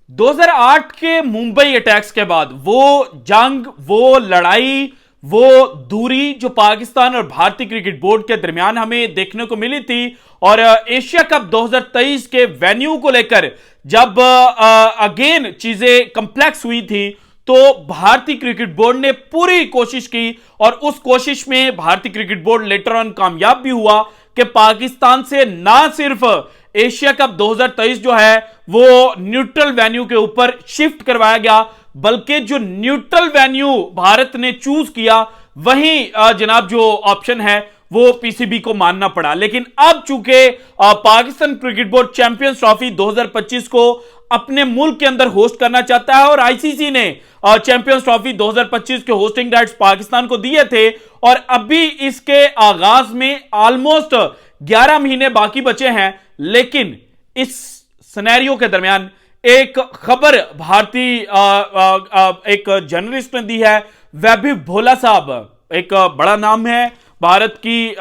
2008 के मुंबई अटैक्स के बाद वो जंग, वो लड़ाई, वो दूरी जो पाकिस्तान और भारतीय क्रिकेट बोर्ड के दरमियान हमें देखने को मिली थी, और एशिया कप 2023 के वेन्यू को लेकर जब अगेन चीजें कंप्लेक्स हुई थी, तो भारतीय क्रिकेट बोर्ड ने पूरी कोशिश की, और उस कोशिश में भारतीय क्रिकेट बोर्ड लेटर ऑन कामयाब भी हुआ कि पाकिस्तान से ना सिर्फ एशिया कप 2023 जो है वो न्यूट्रल वेन्यू के ऊपर शिफ्ट करवाया गया, बल्कि जो न्यूट्रल वेन्यू भारत ने चूज किया वहीं जनाब जो ऑप्शन है वो पीसीबी को मानना पड़ा। लेकिन अब चूंकि Pakistan cricket board champions trophy 2025 को अपने मुल्क के अंदर होस्ट करना चाहता है, और आईसीसी ने चैंपियंस ट्रॉफी 2025 के होस्टिंग राइट्स पाकिस्तान को दिए थे, और अभी इसके आगाज में ऑलमोस्ट 11 महीने बाकी बचे हैं। लेकिन इस सिनेरियो के दरमियान एक खबर भारतीय एक जर्नलिस्ट ने दी है, वैभव भोला साहब, एक बड़ा नाम है भारत की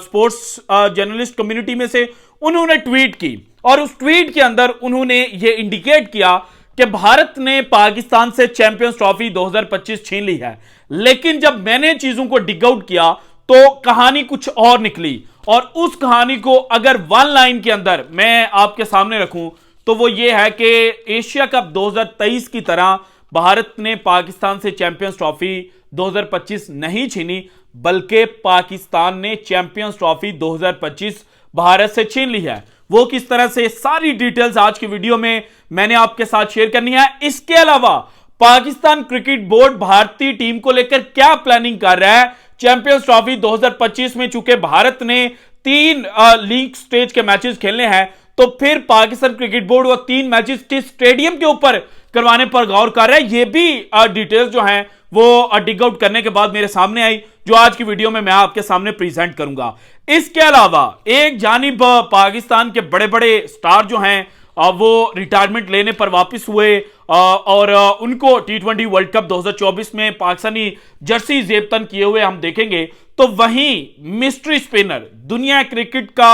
स्पोर्ट्स जर्नलिस्ट कम्युनिटी में से। उन्होंने ट्वीट की, और उस ट्वीट के अंदर उन्होंने ये इंडिकेट किया कि भारत ने पाकिस्तान से चैंपियंस ट्रॉफी 2025 छीन ली है। लेकिन जब मैंने चीजों को डिग आउट किया तो कहानी कुछ और निकली, और उस कहानी को अगर वन लाइन के अंदर मैं आपके सामने रखूं तो वो ये है कि एशिया कप 2023 की तरह भारत ने पाकिस्तान से चैंपियंस ट्रॉफी 2025 नहीं छीनी, बल्कि पाकिस्तान ने चैंपियंस ट्रॉफी 2025 भारत से छीन ली है। वो किस तरह से, सारी डिटेल्स आज की वीडियो में मैंने आपके साथ शेयर करनी है। इसके अलावा पाकिस्तान क्रिकेट बोर्ड भारतीय टीम को लेकर क्या प्लानिंग कर रहा है चैंपियंस ट्रॉफी 2025 में। चूंकि भारत ने 3 लीग स्टेज के मैचेस खेलने हैं, तो फिर पाकिस्तान क्रिकेट बोर्ड वो 3 मैचेस किस स्टेडियम के ऊपर करवाने पर गौर कर रहा है। ये भी डिटेल्स जो हैं वो डिग आउट करने के बाद मेरे सामने आई, जो आज की वीडियो में मैं आपके सामने प्रेजेंट करूंगा। इसके अलावा एक जानिब पाकिस्तान के बड़े बड़े स्टार जो हैं वो रिटायरमेंट लेने पर वापस हुए, और उनको टी20 वर्ल्ड कप 2024 में पाकिस्तानी जर्सी जेबतन किए हुए हम देखेंगे। तो वहीं मिस्ट्री स्पिनर, दुनिया क्रिकेट का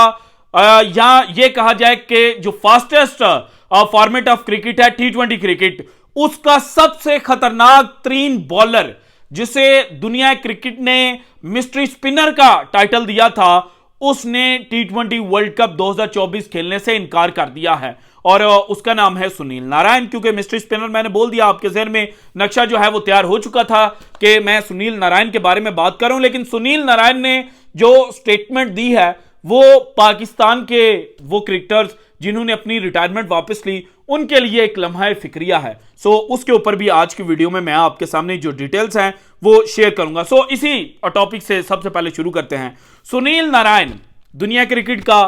या ये कहा जाए कि जो फास्टेस्ट फॉर्मेट ऑफ क्रिकेट है टी20 क्रिकेट, उसका सबसे खतरनाक तरीन बॉलर, जिसे दुनिया क्रिकेट ने मिस्ट्री स्पिनर का टाइटल दिया था, उसने टी20 वर्ल्ड कप 2024 खेलने से इनकार कर दिया है, और उसका नाम है सुनील नारायण। क्योंकि मिस्ट्री स्पिनर, मैंने बोल दिया, आपके जहन में नक्शा जो है वो तैयार हो चुका था कि मैं सुनील नारायण के बारे में बात करूं। लेकिन सुनील नारायण ने जो स्टेटमेंट दी है वो पाकिस्तान के वो क्रिकेटर्स जिन्होंने अपनी रिटायरमेंट वापस ली, उनके लिए एक लम्हा फिक्रिया है। सो उसके ऊपर भी आज की वीडियो में मैं आपके सामने जो डिटेल्स हैं वो शेयर करूंगा। सो इसी टॉपिक से सबसे पहले शुरू करते हैं। सुनील नारायण दुनिया क्रिकेट का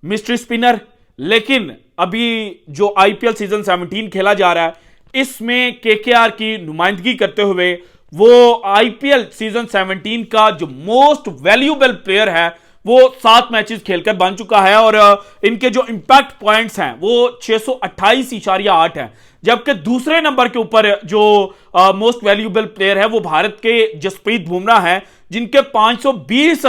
मिस्ट्री स्पिनर, लेकिन अभी जो आईपीएल सीजन 17 खेला जा रहा है, इसमें केकेआर की नुमाइंदगी करते हुए वो आईपीएल सीजन 17 का जो मोस्ट वैल्यूएबल प्लेयर है वो 7 मैचेस खेलकर बन चुका है, और इनके जो इंपैक्ट पॉइंट्स हैं वो 628.8 हैं। जबकि दूसरे नंबर के ऊपर जो मोस्ट वैल्यूएबल प्लेयर है वो भारत के जसप्रीत बुमराह है, जिनके 520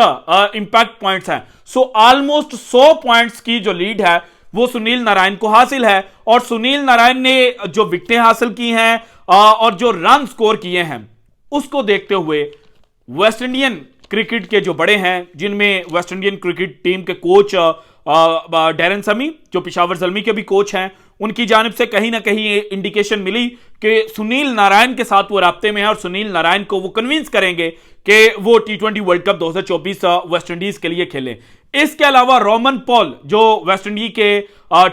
इंपैक्ट पॉइंट्स हैं। सो ऑलमोस्ट 100 पॉइंट्स की जो लीड है वो सुनील नारायण को हासिल है, और सुनील नारायण ने जो विकेटें हासिल की हैं और जो रन स्कोर किए हैं, उसको देखते हुए वेस्ट इंडियन क्रिकेट के जो बड़े हैं, जिनमें वेस्ट इंडियन क्रिकेट टीम के कोच डैरेन समी, जो पेशावर ज़ल्मी के भी कोच हैं, उनकी जानिब से कहीं ना कहीं इंडिकेशन मिली कि सुनील नारायण के साथ वो राब्ते में है, और सुनील नारायण को वो कन्विंस करेंगे कि वो टी20 वर्ल्ड कप 2024 वेस्ट इंडीज के लिए खेलें। इसके अलावा रोमन पॉल, जो वेस्ट इंडीज के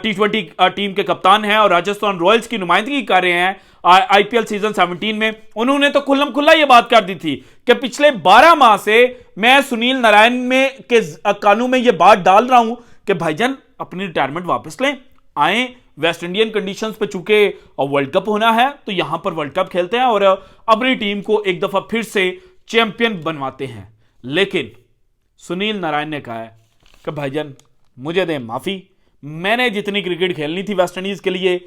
टी20 टीम के कप्तान हैं और राजस्थान रॉयल्स की नुमाइंदगी कर रहे हैं आईपीएल सीजन 17 में, उन्होंने तो खुल्लम खुल्ला ये बात कर दी थी कि पिछले 12 माह से मैं सुनील नारायण में के कानों में ये बात डाल रहा हूं कि भाईजान अपनी रिटायरमेंट वापस लें, आए वेस्ट इंडियन कंडीशंस पे, चूंकि वर्ल्ड कप होना है तो यहां पर वर्ल्ड कप खेलते हैं और अपनी टीम को एक दफा फिर से चैंपियन बनवाते हैं। लेकिन सुनील नारायण ने कहा है कि भाईजान मुझे दें माफी, मैंने जितनी क्रिकेट खेलनी थी वेस्ट इंडीज के लिए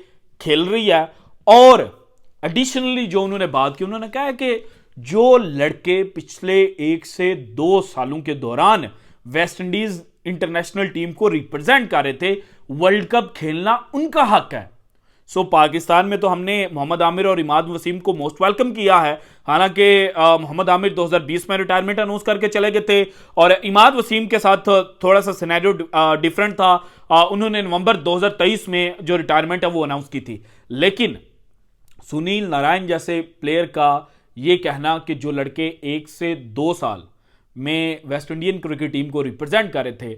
खेल रही है। और एडिशनली जो उन्होंने बात की, उन्होंने कहा है कि जो लड़के पिछले 1 से 2 सालों के दौरान वेस्ट इंडीज इंटरनेशनल टीम को रिप्रेजेंट कर रहे थे, वर्ल्ड कप खेलना उनका हक है। सो पाकिस्तान में तो हमने मोहम्मद आमिर और इमाद वसीम को मोस्ट वेलकम किया है। हालांकि मोहम्मद आमिर 2020 में रिटायरमेंट अनाउंस करके चले गए थे और इमाद वसीम के साथ थोड़ा सा सिनेरियो डिफरेंट था। उन्होंने नवंबर 2023 में जो रिटायरमेंट है वो अनाउंस की थी। लेकिन सुनील नारायण जैसे प्लेयर का ये कहना कि जो लड़के 1 से 2 साल में वेस्ट इंडियन क्रिकेट टीम को रिप्रेजेंट कर रहे थे,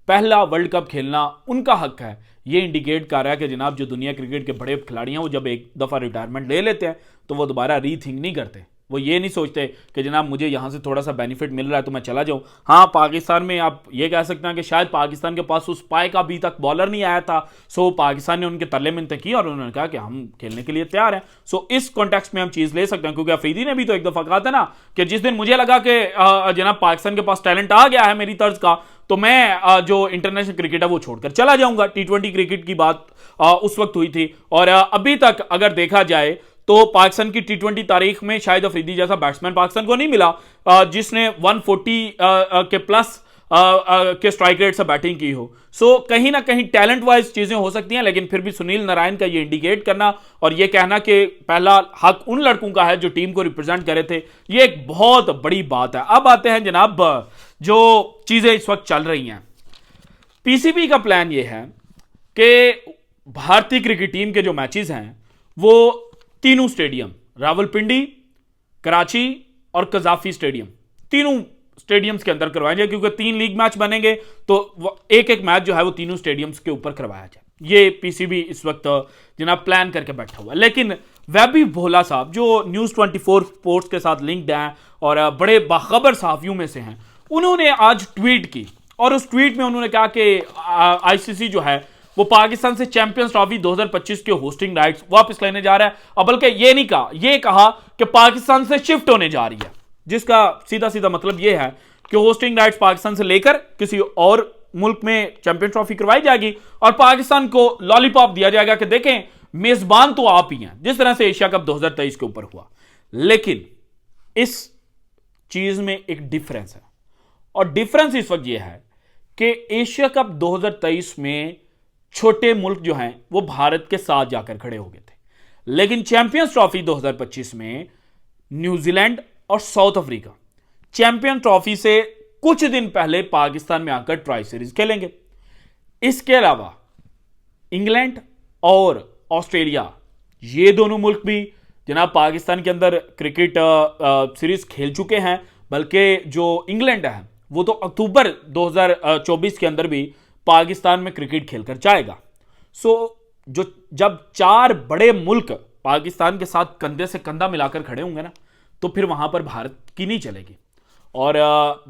पहला वर्ल्ड कप खेलना उनका हक है, ये इंडिकेट कर रहा है कि जनाब जो दुनिया क्रिकेट के बड़े खिलाड़ी हैं वो जब एक दफ़ा रिटायरमेंट ले लेते हैं तो वो दोबारा रीथिंक नहीं करते। वो ये नहीं सोचते कि जनाब मुझे यहाँ से थोड़ा सा बेनिफिट मिल रहा है तो मैं चला जाऊँ। हाँ, पाकिस्तान में आप ये कह सकते हैं कि शायद पाकिस्तान के पास उस पाए का अभी तक बॉलर नहीं आया था। सो पाकिस्तान ने उनके तरले मिन्नतें की और उन्होंने कहा कि हम खेलने के लिए तैयार हैं। सो इस कॉन्टेक्स्ट में हम चीज़ ले सकते हैं, क्योंकि अफरीदी ने भी तो एक दफ़ा कहा था ना कि जिस दिन मुझे लगा कि जनाब पाकिस्तान के पास टैलेंट आ गया है मेरी तर्ज का, तो मैं जो इंटरनेशनल क्रिकेट है वो छोड़कर चला जाऊंगा। T20 क्रिकेट की बात उस वक्त हुई थी और अभी तक अगर देखा जाए तो पाकिस्तान की T20 तारीख में शायद अफरीदी जैसा बैट्समैन पाकिस्तान को नहीं मिला जिसने 140 के प्लस के स्ट्राइक रेट से बैटिंग की हो। सो कहीं ना कहीं टैलेंट वाइज चीजें हो सकती हैं, लेकिन फिर भी सुनील नारायण का ये इंडिकेट करना और ये कहना कि पहला हक उन लड़कों का है जो टीम को रिप्रेजेंट करे थे, ये एक बहुत बड़ी बात है। अब आते हैं जनाब जो चीजें इस वक्त चल रही हैं। पीसीबी का प्लान ये है कि भारतीय क्रिकेट टीम के जो मैचेस हैं वो तीनों स्टेडियम, रावलपिंडी, कराची और कजाफी स्टेडियम, तीनों स्टेडियम्स के अंदर करवाए जाए, क्योंकि 3 लीग मैच बनेंगे तो एक एक मैच जो है वो तीनों स्टेडियम्स के ऊपर करवाया जाए। ये पीसीबी इस वक्त जनाब प्लान करके बैठा हुआ है। लेकिन वैभी भोला साहब जो न्यूज़ 24 स्पोर्ट्स के साथ लिंक्ड हैं और बड़े बाखबर सहाफियों में से हैं, उन्होंने आज ट्वीट की और उस ट्वीट में उन्होंने कहा कि आईसीसी जो है वो पाकिस्तान से चैंपियंस ट्रॉफी 2025 के होस्टिंग राइट्स वापस लेने जा रहा है। अब बल्कि ये नहीं कहा, ये कहा कि पाकिस्तान से शिफ्ट होने जा रही है, जिसका सीधा सीधा मतलब ये है कि होस्टिंग राइट्स पाकिस्तान से लेकर किसी और मुल्क में चैंपियंस ट्रॉफी करवाई जाएगी और पाकिस्तान को लॉलीपॉप दिया जाएगा कि देखें मेजबान तो आप ही हैं, जिस तरह से एशिया कप 2023 के ऊपर हुआ। लेकिन इस चीज में एक डिफरेंस है और डिफरेंस इस वक्त यह है कि एशिया कप 2023 में छोटे मुल्क जो हैं वो भारत के साथ जाकर खड़े हो गए थे, लेकिन चैंपियंस ट्रॉफी 2025 में न्यूजीलैंड और साउथ अफ्रीका चैंपियन ट्रॉफी से कुछ दिन पहले पाकिस्तान में आकर ट्राई सीरीज खेलेंगे। इसके अलावा इंग्लैंड और ऑस्ट्रेलिया, ये दोनों मुल्क भी जनाब पाकिस्तान के अंदर क्रिकेट सीरीज खेल चुके हैं, बल्कि जो इंग्लैंड है वो तो अक्टूबर 2024 के अंदर भी पाकिस्तान में क्रिकेट खेलकर जाएगा। सो जो जब 4 बड़े मुल्क पाकिस्तान के साथ कंधे से कंधा मिलाकर खड़े होंगे ना, तो फिर वहां पर भारत की नहीं चलेगी। और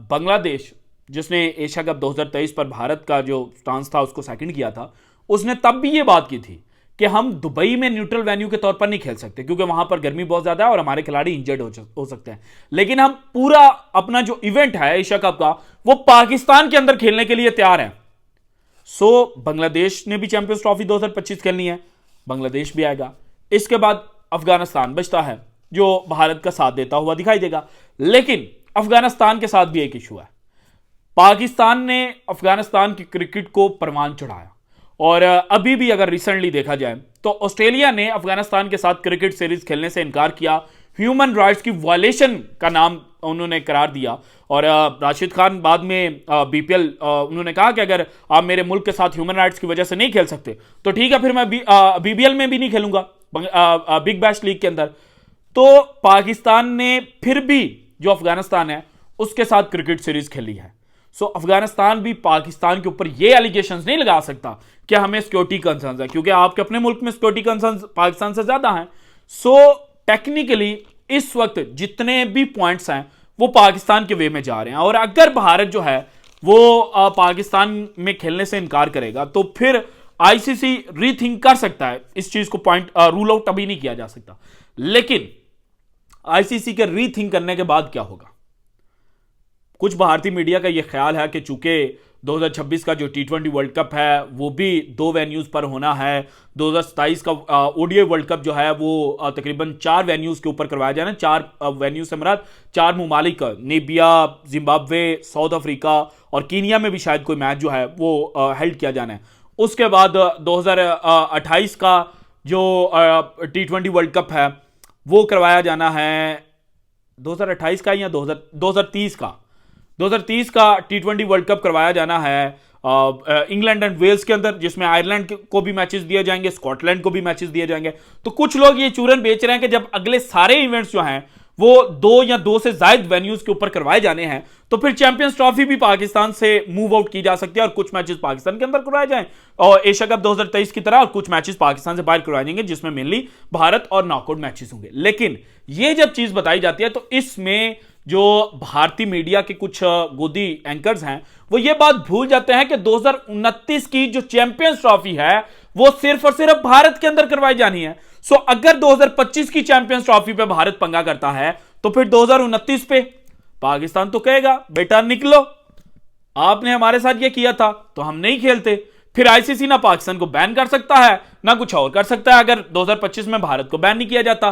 बांग्लादेश जिसने एशिया कप 2023 पर भारत का जो स्टांस था उसको सेकंड किया था, उसने तब भी ये बात की थी कि हम दुबई में न्यूट्रल वेन्यू के तौर पर नहीं खेल सकते क्योंकि वहां पर गर्मी बहुत ज्यादा है और हमारे खिलाड़ी इंजर्ड हो सकते हैं, लेकिन हम पूरा अपना जो इवेंट है एशिया कप का वो पाकिस्तान के अंदर खेलने के लिए तैयार है। सो बांग्लादेश ने भी चैंपियंस ट्रॉफी 2025 खेलनी है, बांग्लादेश भी आएगा। इसके बाद अफगानिस्तान बचता है जो भारत का साथ देता हुआ दिखाई देगा, लेकिन अफगानिस्तान के साथ भी एक इशू है। पाकिस्तान ने अफगानिस्तान की क्रिकेट को परवान चढ़ाया और अभी भी अगर रिसेंटली देखा जाए तो ऑस्ट्रेलिया ने अफगानिस्तान के साथ क्रिकेट सीरीज खेलने से इनकार किया, ह्यूमन राइट्स की वायलेशन का नाम उन्होंने करार दिया। और राशिद खान बाद में बीपीएल उन्होंने कहा कि अगर आप मेरे मुल्क के साथ ह्यूमन राइट्स की वजह से नहीं खेल सकते तो ठीक है, फिर मैं बीबीएल में भी नहीं खेलूंगा बिग बैश लीग के अंदर। तो पाकिस्तान ने फिर भी जो अफगानिस्तान है उसके साथ क्रिकेट सीरीज खेली है। सो अफगानिस्तान भी पाकिस्तान के ऊपर ये एलिगेशंस नहीं लगा सकता कि हमें सिक्योरिटी कंसर्न्स है, क्योंकि आपके अपने मुल्क में सिक्योरिटी कंसर्न्स पाकिस्तान से ज्यादा हैं। सो टेक्निकली इस वक्त जितने भी पॉइंट्स हैं वो पाकिस्तान के वे में जा रहे हैं और अगर भारत जो है वो पाकिस्तान में खेलने से इनकार करेगा तो फिर आईसीसी रीथिंक कर सकता है इस चीज को, पॉइंट रूल आउट अभी नहीं किया जा सकता। लेकिन आईसीसी के रीथिंक करने के बाद क्या होगा? कुछ भारतीय मीडिया का यह ख्याल है कि चूंकि 2026 का जो T20 वर्ल्ड कप है वो भी 2 वेन्यूज पर होना है, 2027 का ओडीआई वर्ल्ड कप जो है वो तकरीबन 4 वेन्यूज के ऊपर करवाया जाना, 4 वेन्यू से मुराद 4 ममालिक, नीबिया, जिम्बाब्वे, साउथ अफ्रीका और कीनिया में भी शायद कोई मैच जो है वो हेल्ड किया जाना है। उसके बाद 2028 का जो T20 वर्ल्ड कप है वो करवाया जाना है 2028 का या 2030 का 2030 का T20 वर्ल्ड कप करवाया जाना है इंग्लैंड एंड वेल्स के अंदर, जिसमें आयरलैंड को भी मैचेस दिए जाएंगे, स्कॉटलैंड को भी मैचेस दिए जाएंगे। तो कुछ लोग ये चूरन बेच रहे हैं कि जब अगले सारे इवेंट्स जो हैं वो 2 से ज्यादा वेन्यूज के ऊपर करवाए जाने हैं तो फिर चैंपियंस ट्रॉफी भी पाकिस्तान से मूव आउट की जा सकती है और कुछ मैचेस पाकिस्तान के अंदर करवाए जाएं और एशिया कप 2023 की तरह, और कुछ मैचेस पाकिस्तान से बाहर करवाए जाएंगे जिसमें मेनली भारत और नॉकआउट मैचेस होंगे। लेकिन ये जब चीज बताई जाती है तो इसमें जो भारतीय मीडिया के कुछ गोदी एंकर्स हैं वो ये बात भूल जाते हैं कि 2029 की जो चैंपियंस ट्रॉफी है वो सिर्फ और सिर्फ भारत के अंदर करवाई जानी है। सो अगर 2025 की चैंपियंस ट्रॉफी पे भारत पंगा करता है तो फिर 2029 पे पाकिस्तान तो कहेगा बेटा निकलो, आपने हमारे साथ ये किया था तो हम नहीं खेलते। फिर आईसीसी ना पाकिस्तान को बैन कर सकता है ना कुछ और कर सकता है अगर 2025 में भारत को बैन नहीं किया जाता।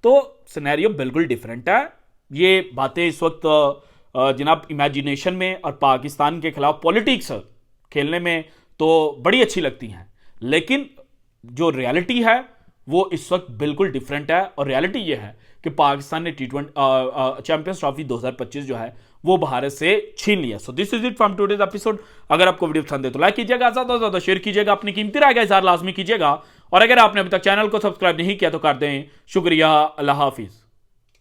तो सिनेरियो बिल्कुल डिफरेंट है। ये बातें इस वक्त जनाब इमेजिनेशन में और पाकिस्तान के खिलाफ पॉलिटिक्स खेलने में तो बड़ी अच्छी लगती हैं, लेकिन जो रियलिटी है वो इस वक्त बिल्कुल डिफरेंट है। और रियलिटी ये है कि पाकिस्तान ने T20 चैंपियंस ट्रॉफी 2025 जो है वो भारत से छीन लिया। So this is it from today's episode. अगर आपको वीडियो पसंद है तो लाइक कीजिएगा, ज़्यादा से ज़्यादा शेयर कीजिएगा, अपनी कीमती राय का इज़हार लाजमी कीजिएगा, और अगर आपने अभी तक चैनल को सब्सक्राइब नहीं किया तो कर दें। शुक्रिया, अल्लाह हाफिज़।